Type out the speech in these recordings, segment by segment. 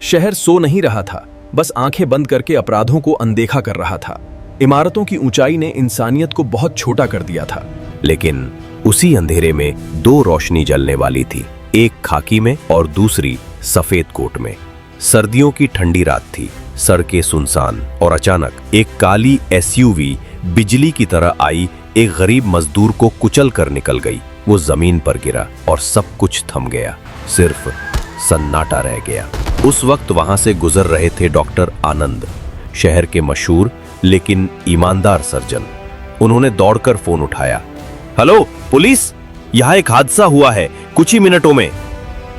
शहर सो नहीं रहा था, बस आंखें बंद करके अपराधों को अनदेखा कर रहा था। इमारतों की ऊंचाई ने इंसानियत को बहुत छोटा कर दिया था। लेकिन उसी अंधेरे में दो रोशनी जलने वाली थी, एक खाकी में और दूसरी सफेद कोट में। सर्दियों की ठंडी रात थी, सड़कें सुनसान, और अचानक एक काली एसयूवी बिजली की तरह आई, एक गरीब मजदूर को कुचल कर निकल गई। वो जमीन पर गिरा और सब कुछ थम गया, सिर्फ सन्नाटा रह गया। उस वक्त वहां से गुजर रहे थे डॉक्टर आनंद, शहर के मशहूर लेकिन ईमानदार सर्जन। उन्होंने दौड़कर फोन उठाया। हेलो पुलिस, यहाँ एक हादसा हुआ है, कुछ ही मिनटों में।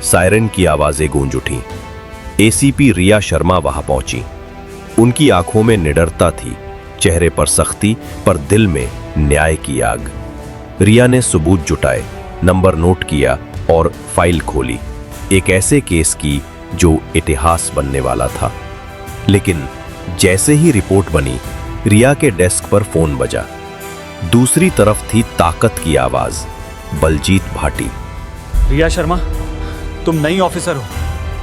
सायरन की आवाजें गूंज उठी। एसीपी रिया शर्मा वहां पहुंची। उनकी आंखों में निडरता थी, चेहरे पर सख्ती, पर दिल में न्याय की आग। रिया ने सबूत जुटाए, नंबर नोट किया और फाइल खोली। एक ऐसे केस की जो इतिहास बनने वाला था। लेकिन जैसे ही रिपोर्ट बनी, रिया के डेस्क पर फोन बजा। दूसरी तरफ थी ताकत की आवाज, बलजीत भाटी। रिया शर्मा, तुम नई ऑफिसर हो,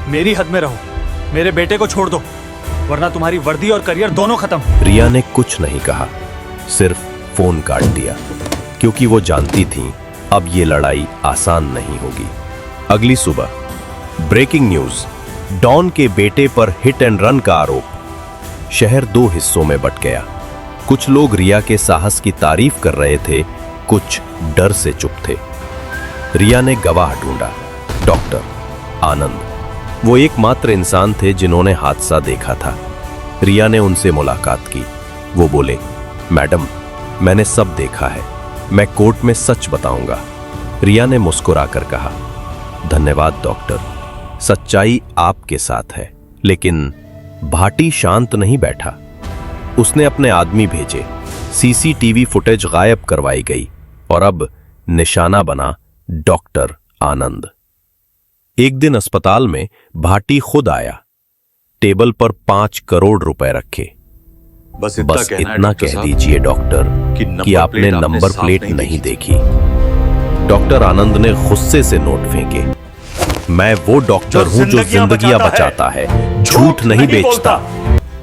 मेरी हद में रहो, मेरे बेटे को छोड़ दो, वरना तुम्हारी वर्दी और करियर दोनों खत्म। रिया ने कुछ नहीं कहा, सिर्फ फोन काट दिया, क्योंकि वो जानती थी अब ये लड़ाई आसान नहीं होगी। अगली सुबह ब्रेकिंग न्यूज, डॉन के बेटे पर हिट एंड रन का आरोप। शहर दो हिस्सों में बट गया। कुछ लोग रिया के साहस की तारीफ कर रहे थे, कुछ डर से चुप थे। रिया ने गवाह ढूंढा, डॉक्टर आनंद। वो एकमात्र इंसान थे जिन्होंने हादसा देखा था। रिया ने उनसे मुलाकात की। वो बोले, मैडम, मैंने सब देखा है, मैं कोर्ट में सच बताऊंगा। रिया ने मुस्कुराकर कहा, धन्यवाद डॉक्टर, सच्चाई आपके साथ है। लेकिन भाटी शांत नहीं बैठा। उसने अपने आदमी भेजे, सीसीटीवी फुटेज गायब करवाई गई, और अब निशाना बना डॉक्टर आनंद। एक दिन अस्पताल में भाटी खुद आया, टेबल पर 5 करोड़ रुपए रखे। बस इतना कह दीजिए डॉक्टर कि आपने नंबर प्लेट नहीं देखी। डॉक्टर आनंद ने गुस्से से नोट फेंके। मैं वो डॉक्टर हूं जो जिंदगियां बचाता है, झूठ नहीं बेचता।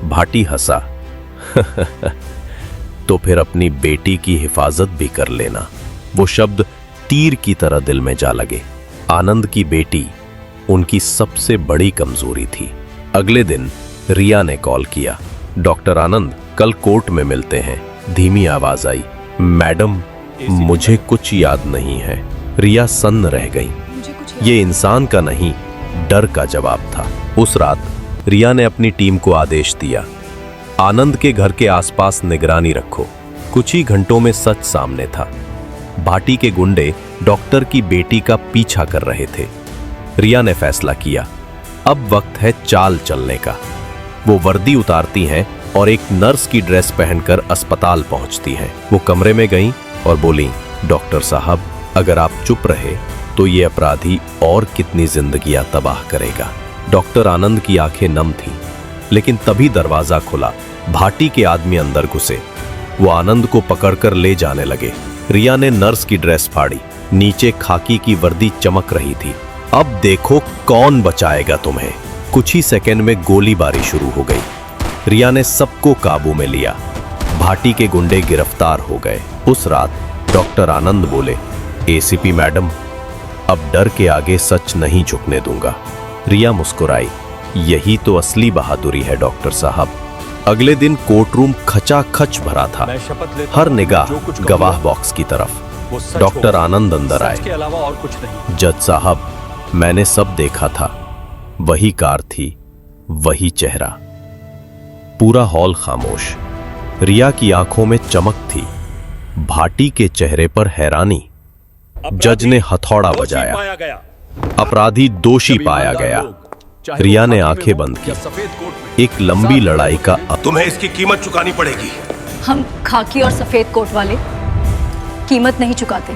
भाटी हंसा। तो फिर अपनी बेटी की हिफाजत भी कर लेना। वो शब्द तीर की तरह दिल में जा लगे। आनंद की बेटी उनकी सबसे बड़ी कमजोरी थी। अगले दिन रिया ने कॉल किया, डॉक्टर आनंद, कल कोर्ट में मिलते हैं। धीमी आवाज आई, मैडम, मुझे कुछ याद नहीं है। रिया सन्न रह गई। ये इंसान का नहीं, डर का जवाब था। उस रात रिया ने अपनी टीम को आदेश दिया, आनंद के घर के आसपास निगरानी रखो। कुछ ही घंटों में सच सामने था। भाटी के गुंडे डॉक्टर की बेटी का पीछा कर रहे थे। रिया ने फैसला किया, अब वक्त है चाल चलने का। वो वर्दी उतारती हैं और एक नर्स की ड्रेस पहनकर अस्पताल पहुंचती हैं। वो कमरे में गईं और बोली, डॉक्टर साहब, अगर आप चुप रहे तो ये अपराधी और कितनी जिंदगियां तबाह करेगा। डॉक्टर आनंद की आंखें नम थीं, लेकिन तभी दरवाजा खुला। भाटी के आदमी अंदर घुसे। वो आनंद को पकड़कर ले जाने लगे। रिया ने नर्स की ड्रेस फाड़ी, नीचे खाकी की वर्दी चमक रही थी। अब देखो कौन बचाएगा तुम्हें। कुछ ही सेकंड में गोलीबारी शुरू हो गई। रिया ने सबको काबू में लिया। भाटी के गुंडे गिरफ्तार हो गए। उस रात डॉक्टर आनंद बोले, एसीपी मैडम, अब डर के आगे सच नहीं झुकने दूंगा। रिया मुस्कुराई, यही तो असली बहादुरी है डॉक्टर साहब। अगले दिन कोर्टरूम खचाखच भरा था, हर निगाह गवाह बॉक्स की तरफ। डॉक्टर आनंद अंदर आए। जज साहब, मैंने सब देखा था, वही कार थी, वही चेहरा। पूरा हॉल खामोश। रिया की आंखों में चमक थी, भाटी के चेहरे पर हैरानी। जज ने हथौड़ा बजाया, अपराधी दोषी पाया गया। रिया ने आंखें बंद की। एक लंबी लड़ाई का तुम्हें इसकी कीमत चुकानी पड़ेगी। हम खाकी और सफेद कोट वाले कीमत नहीं चुकाते,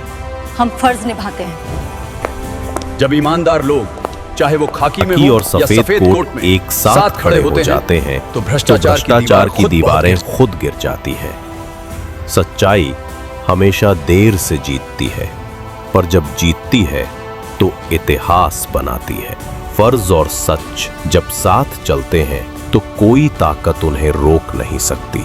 हम फर्ज निभाते हैं। जब ईमानदार लोग, चाहे वो खाकी में और सफेद कोट में एक साथ खड़े हो जाते हैं तो भ्रष्टाचार की दीवारें खुद गिर जाती हैं। सच्चाई हमेशा देर से जीतती है, पर जब जीतती है तो इतिहास बनाती है। फर्ज और सच जब साथ चलते हैं तो कोई ताकत उन्हें रोक नहीं सकती।